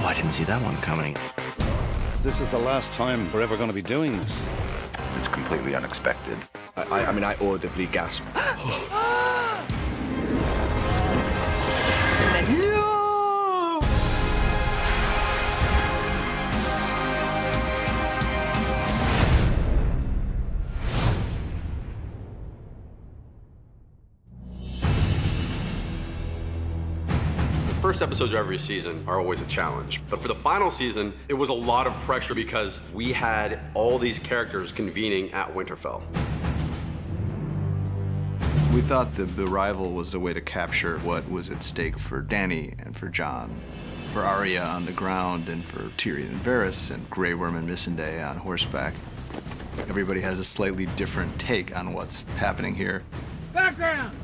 I didn't see that one coming. This is the last time we're ever going to be doing this. It's completely unexpected. I mean, I audibly gasped. And then, no! First episodes of every season are always a challenge, but for the final season, it was a lot of pressure because we had all these characters convening at Winterfell. We thought the arrival was a way to capture what was at stake for Dany and for Jon, for Arya on the ground and for Tyrion and Varys and Grey Worm and Missandei on horseback. Everybody has a slightly different take on what's happening here. Background!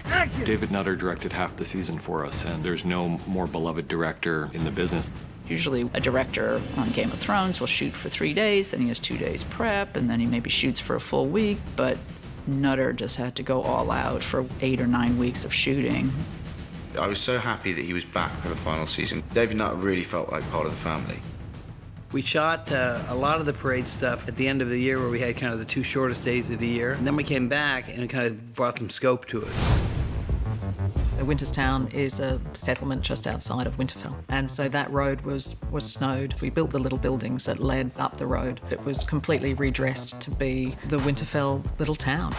Action! David Nutter directed half the season for us, and there's no more beloved director in the business. Usually a director on Game of Thrones will shoot for 3 days, and he has 2 days prep, and then he maybe shoots for a full week, but Nutter just had to go all out for 8 or 9 weeks of shooting. I was so happy that he was back for the final season. David Nutter really felt like part of the family. We shot a lot of the parade stuff at the end of the year where we had kind of the 2 shortest days of the year. And then we came back and it kind of brought some scope to it. Winterstown is a settlement just outside of Winterfell, and so that road was snowed. We built the little buildings that led up the road. It was completely redressed to be the Winterfell little town.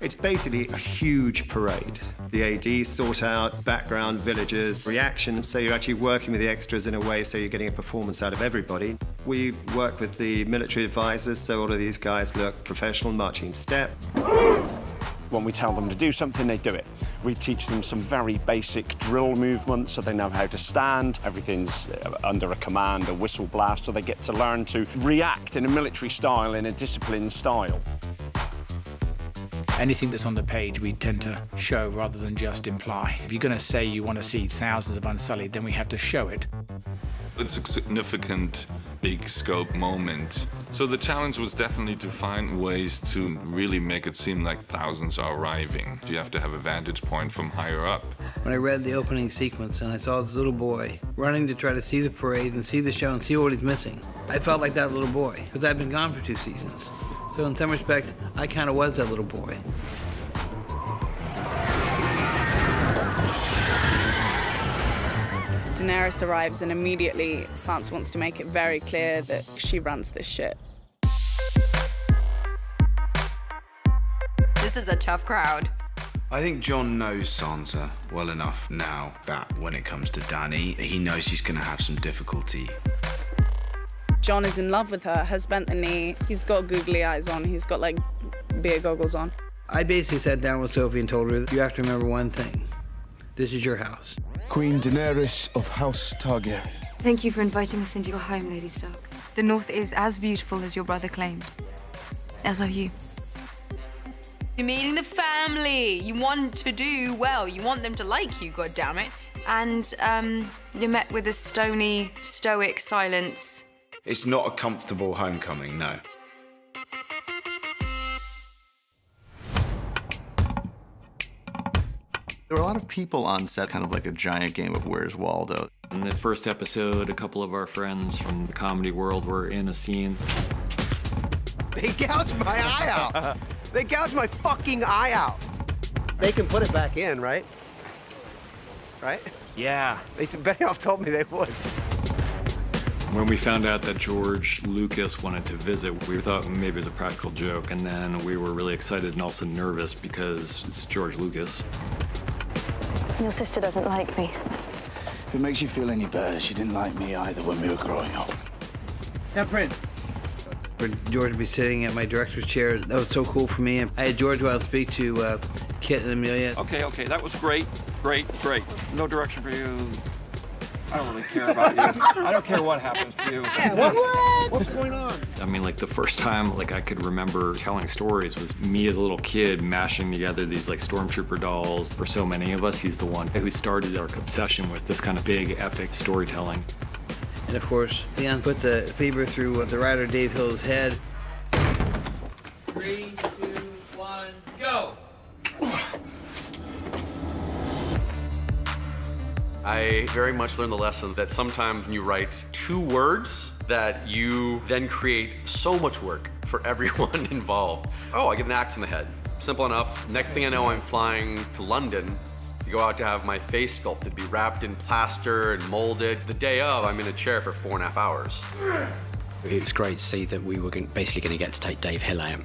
It's basically a huge parade. The AD sort out background, villagers, reactions, so you're actually working with the extras in a way so you're getting a performance out of everybody. We work with the military advisors, so all of these guys look professional, marching step. When we tell them to do something, they do it. We teach them some very basic drill movements so they know how to stand. Everything's under a command, a whistle blast, so they get to learn to react in a military style, in a disciplined style. Anything that's on the page, we tend to show rather than just imply. If you're going to say you want to see thousands of Unsullied, then we have to show it. It's a significant, big scope moment. So the challenge was definitely to find ways to really make it seem like thousands are arriving. You have to have a vantage point from higher up. When I read the opening sequence and I saw this little boy running to try to see the parade and see the show and see what he's missing, I felt like that little boy, because I've been gone for 2 seasons. So in some respects, I kind of was that little boy. Daenerys arrives and immediately Sansa wants to make it very clear that she runs this shit. This is a tough crowd. I think Jon knows Sansa well enough now that when it comes to Dany, he knows he's going to have some difficulty. Jon is in love with her, has bent the knee, he's got googly eyes on, he's got like beer goggles on. I basically sat down with Sophie and told her, you have to remember one thing. This is your house. Queen Daenerys of House Targaryen. Thank you for inviting us into your home, Lady Stark. The North is as beautiful as your brother claimed. As are you. You're meeting the family. You want to do well. You want them to like you, goddammit. And, you're met with a stony, stoic silence. It's not a comfortable homecoming, no. There were a lot of people on set, kind of like a giant game of Where's Waldo. In the first episode, a couple of our friends from the comedy world were in a scene. They gouged my eye out. They gouged my fucking eye out. They can put it back in, right? Right? Yeah. Benioff told me they would. When we found out that George Lucas wanted to visit, we thought maybe it was a practical joke, and then we were really excited and also nervous because it's George Lucas. Your sister doesn't like me. If it makes you feel any better, she didn't like me either when we were growing up. Now, Prince. For George to be sitting at my director's chair, that was so cool for me. I had George go out and speak to Kit and Amelia. Okay, that was great. No direction for you. I don't really care about you. I don't care what happens to you. What's going on? I mean, like the first time I could remember telling stories was me as a little kid mashing together these stormtrooper dolls. For so many of us, he's the one who started our obsession with this kind of big epic storytelling. And of course, Theon put the fever through the rider Dave Hill's head. 3, 2, 1, go! I very much learned the lesson that sometimes when you write 2 words, that you then create so much work for everyone involved. Oh, I get an axe in the head. Simple enough. Next thing I know, I'm flying to London to go out to have my face sculpted, be wrapped in plaster and molded. The day of, I'm in a chair for 4.5 hours. It was great to see that we were basically going to get to take Dave Hill out,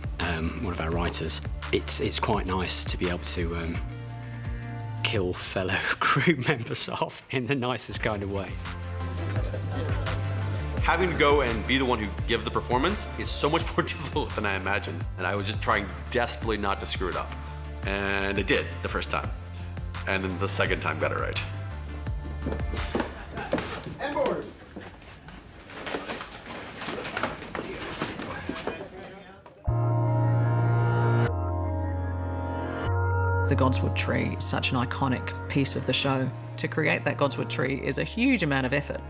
one of our writers. It's quite nice to be able to kill fellow crew members off in the nicest kind of way. Having to go and be the one who gives the performance is so much more difficult than I imagined. And I was just trying desperately not to screw it up. And I did the first time. And then the second time got it right. And board. The Godswood tree is such an iconic piece of the show. To create that Godswood tree is a huge amount of effort.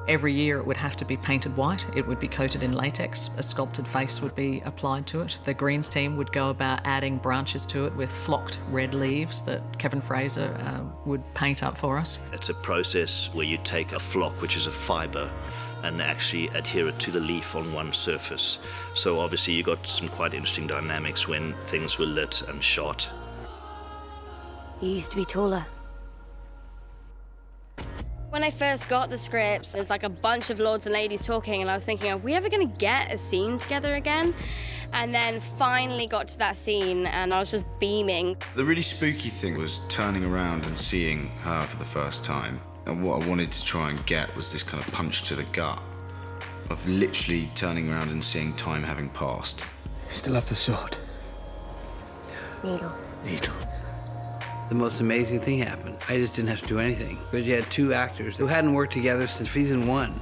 Every year it would have to be painted white, it would be coated in latex, a sculpted face would be applied to it. The greens team would go about adding branches to it with flocked red leaves that Kevin Fraser would paint up for us. It's a process where you take a flock, which is a fibre, and actually adhere it to the leaf on one surface. So obviously you got some quite interesting dynamics when things were lit and shot. You used to be taller. When I first got the scripts, there's like a bunch of lords and ladies talking, and I was thinking, are we ever gonna get a scene together again? And then finally got to that scene, and I was just beaming. The really spooky thing was turning around and seeing her for the first time. And what I wanted to try and get was this kind of punch to the gut of literally turning around and seeing time having passed. You still have the sword. Needle. Needle. The most amazing thing happened. I just didn't have to do anything. Because you had 2 actors who hadn't worked together since season 1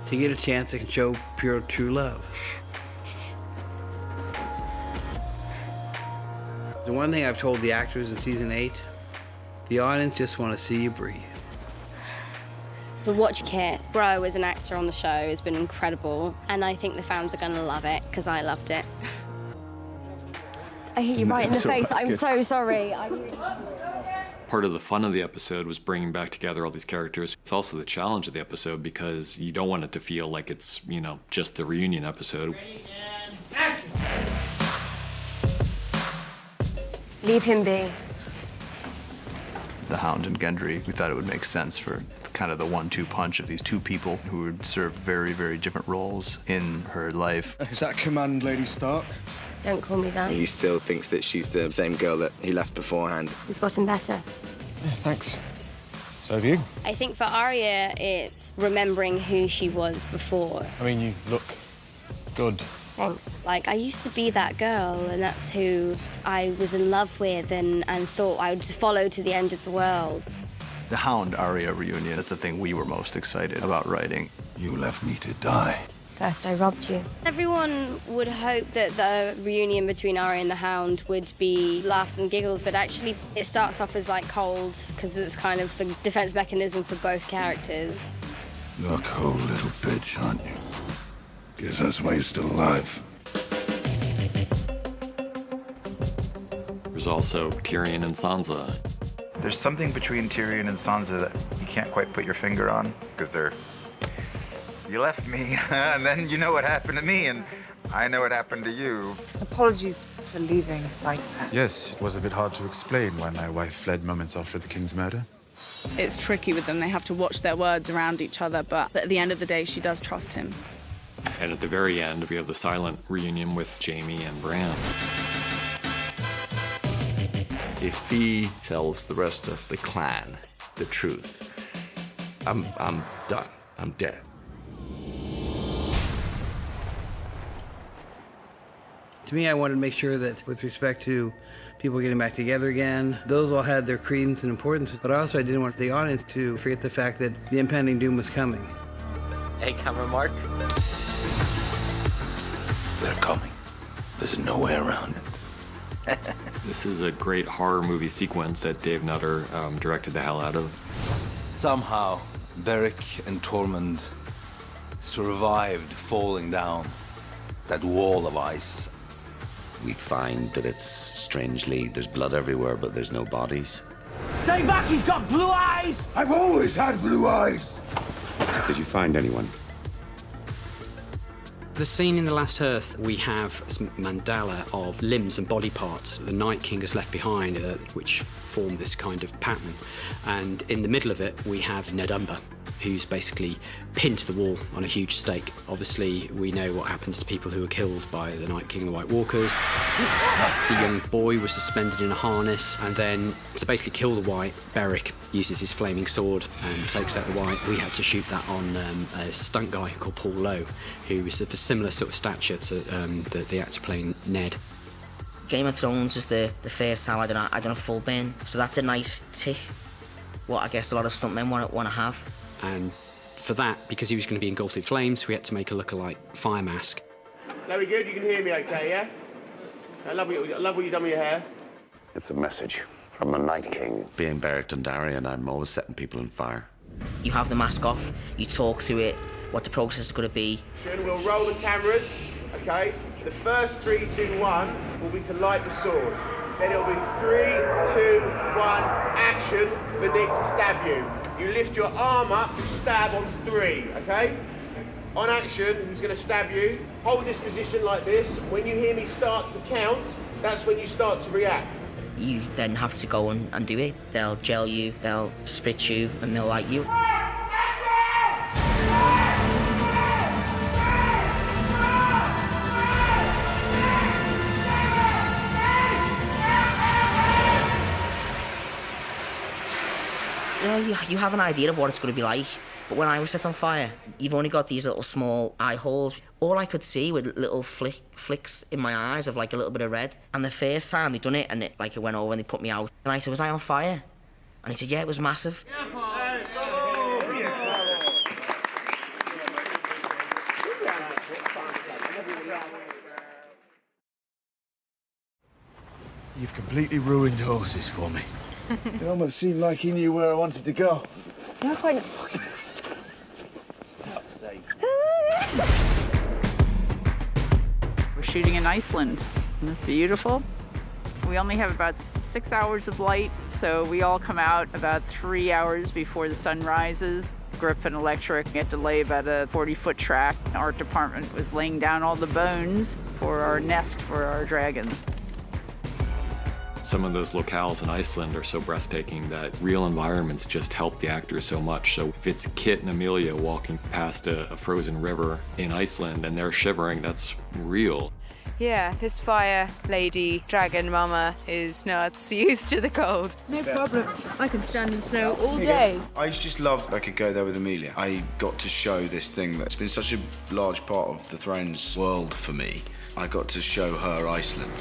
to get a chance to show pure, true love. The one thing I've told the actors in season 8, the audience just want to see you breathe. To watch Kit grow as an actor on the show has been incredible, and I think the fans are gonna love it, because I loved it. I hit you right in the face. I'm so sorry. Part of the fun of the episode was bringing back together all these characters. It's also the challenge of the episode because you don't want it to feel like it's, you know, just the reunion episode. Leave him be. The Hound and Gendry, we thought it would make sense for kind of the 1-2 punch of these 2 people who would serve very, very different roles in her life. Is that command, Lady Stark? Don't call me that. He still thinks that she's the same girl that he left beforehand. We've gotten better. Yeah, thanks. So have you. I think for Arya, it's remembering who she was before. I mean, you look good. Thanks. Like, I used to be that girl, and that's who I was in love with and thought I would just follow to the end of the world. The Hound Arya reunion, that's the thing we were most excited about writing. You left me to die. First, I robbed you. Everyone would hope that the reunion between Arya and the Hound would be laughs and giggles, but actually it starts off as like cold, because it's kind of the defense mechanism for both characters. You're a cold little bitch, aren't you? Guess that's why you're still alive. There's also Tyrion and Sansa. There's something between Tyrion and Sansa that you can't quite put your finger on, because they're... You left me, and then you know what happened to me, and I know what happened to you. Apologies for leaving like that. Yes, it was a bit hard to explain why my wife fled moments after the king's murder. It's tricky with them. They have to watch their words around each other, but at the end of the day, she does trust him. And at the very end, we have the silent reunion with Jaime and Bran. If he tells the rest of the clan the truth, I'm done. I'm dead. To me, I wanted to make sure that with respect to people getting back together again, those all had their credence and importance, but also I didn't want the audience to forget the fact that the impending doom was coming. Hey, camera Mark. They're coming. There's no way around it. This is a great horror movie sequence that Dave Nutter directed the hell out of. Somehow, Beric and Tormund survived falling down that wall of ice. We find that it's strangely, there's blood everywhere, but there's no bodies. Stay back, he's got blue eyes! I've always had blue eyes! Did you find anyone? The scene in The Last Earth, we have a mandala of limbs and body parts the Night King has left behind, which form this kind of pattern. And in the middle of it, we have Nedumber, who's basically pinned to the wall on a huge stake. Obviously, we know what happens to people who are killed by the Night King and the White Walkers. The young boy was suspended in a harness, and then to basically kill the White, Beric uses his flaming sword and takes out the White. We had to shoot that on a stunt guy called Paul Lowe, who was of a similar sort of stature to the actor playing Ned. Game of Thrones is the first time I done a full burn, so that's a nice tick. What I guess a lot of stuntmen want to have. And for that, because he was going to be engulfed in flames, we had to make a look-alike fire mask. Now we good? You can hear me okay, yeah? I love what you've done with your hair. It's a message from the Night King. Being Beric Dondarrion, I'm always setting people on fire. You have the mask off, you talk through it, what the process is going to be. We'll roll the cameras, okay? The first 3, 2, 1 will be to light the sword. Then it'll be 3, 2, 1, action for Nick to stab you. You lift your arm up to stab on 3, okay? On action, he's going to stab you. Hold this position like this. When you hear me start to count, that's when you start to react. You then have to go and do it. They'll gel you, they'll spit you, and they'll light you. You have an idea of what it's going to be like, but when I was set on fire, you've only got these little small eye holes. All I could see were little flicks in my eyes of like a little bit of red. And the first time they done it, and it went over and they put me out, and I said, was I on fire? And he said, yeah, it was massive. You've completely ruined horses for me. It almost seemed like he knew where I wanted to go. You're quite... Fuck's sake. We're shooting in Iceland. Isn't it beautiful? We only have about 6 hours of light, so we all come out about 3 hours before the sun rises. Grip and electric get to lay about a 40-foot track. Our department was laying down all the bones for our nest for our dragons. Some of those locales in Iceland are so breathtaking that real environments just help the actors so much. So if it's Kit and Amelia walking past a frozen river in Iceland and they're shivering, that's real. Yeah, this fire lady, dragon mama, is not used to the cold. No problem. I can stand in snow all day. I just loved I could go there with Amelia. I got to show this thing that's been such a large part of the Thrones world for me. I got to show her Iceland.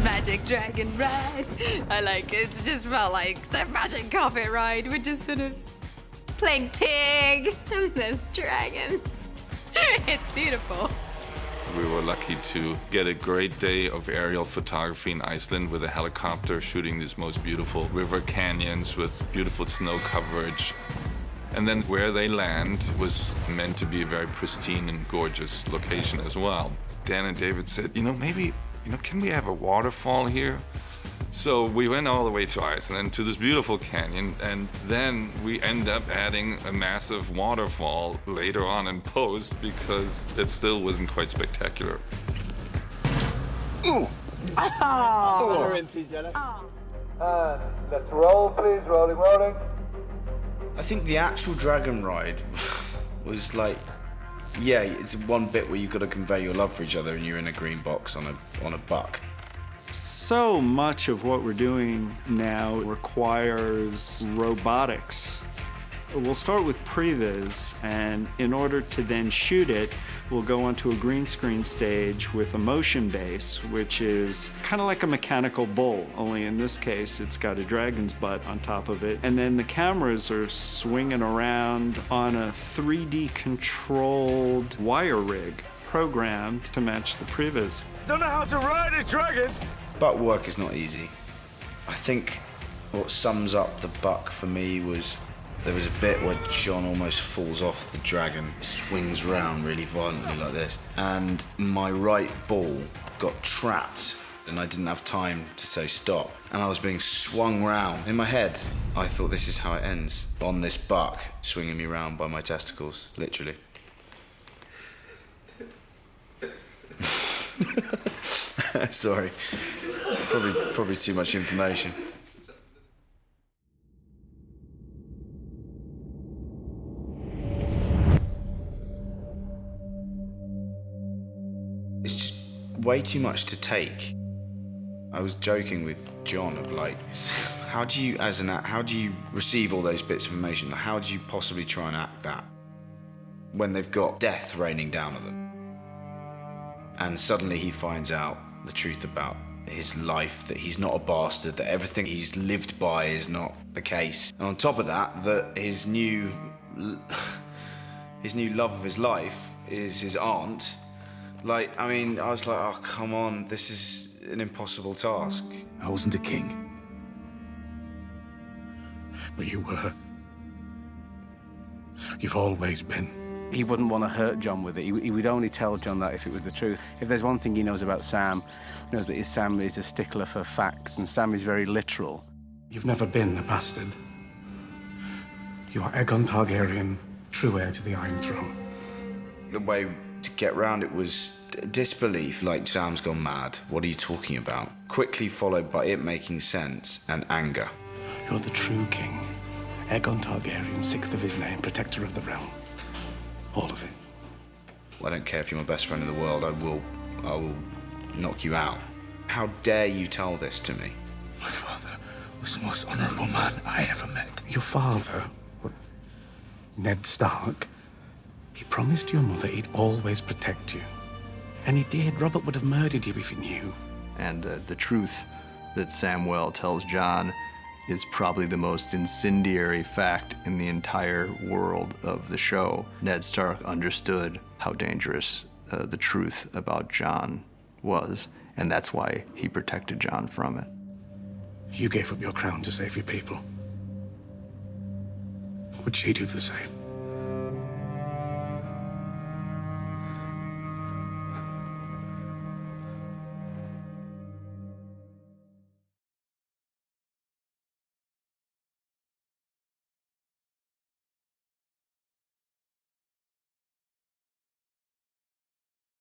Magic dragon ride. I like it. It's just felt like the magic carpet ride. We're just sort of playing Tig and there's dragons. It's beautiful. We were lucky to get a great day of aerial photography in Iceland with a helicopter shooting these most beautiful river canyons with beautiful snow coverage. And then where they land was meant to be a very pristine and gorgeous location as well. Dan and David said, maybe can we have a waterfall here? So we went all the way to Iceland, to this beautiful canyon, and then we end up adding a massive waterfall later on in post because it still wasn't quite spectacular. Oh. Please, Let's roll, please. Rolling. I think the actual dragon ride was like, yeah, it's one bit where you've got to convey your love for each other and you're in a green box on a buck. So much of what we're doing now requires robotics. We'll start with previs, and in order to then shoot it, we'll go onto a green screen stage with a motion base, which is kind of like a mechanical bull, only in this case, it's got a dragon's butt on top of it. And then the cameras are swinging around on a 3D controlled wire rig programmed to match the previs. Don't know how to ride a dragon! Buck work is not easy. I think what sums up the buck for me was there was a bit where John almost falls off the dragon, swings round really violently like this, and my right ball got trapped and I didn't have time to say stop. And I was being swung round. In my head, I thought this is how it ends. On this buck, swinging me round by my testicles, literally. Sorry. Probably too much information. It's just way too much to take. I was joking with John of like, how do you receive all those bits of information? How do you possibly try and act that when they've got death raining down on them? And suddenly he finds out the truth about his life, that he's not a bastard, that everything he's lived by is not the case. And on top of that, that his new love of his life is his aunt. Like, I mean, I was like, oh, come on, this is an impossible task. I wasn't a king. But you were. You've always been. He wouldn't want to hurt John with it. He would only tell John that if it was the truth. If there's one thing he knows about Sam, he knows that Sam is a stickler for facts, and Sam is very literal. You've never been a bastard. You are Aegon Targaryen, true heir to the Iron Throne. The way to get round it was disbelief, like Sam's gone mad. What are you talking about? Quickly followed by it making sense and anger. You're the true king. Aegon Targaryen, 6th of his name, protector of the realm. All of it. I don't care if you're my best friend in the world, I will knock you out. How dare you tell this to me? My father was the most honorable man I ever met. Your father, Ned Stark, he promised your mother he'd always protect you. And he did. Robert would have murdered you if he knew. And the truth that Samwell tells John is probably the most incendiary fact in the entire world of the show. Ned Stark understood how dangerous the truth about John was, and that's why he protected John from it. You gave up your crown to save your people. Would she do the same?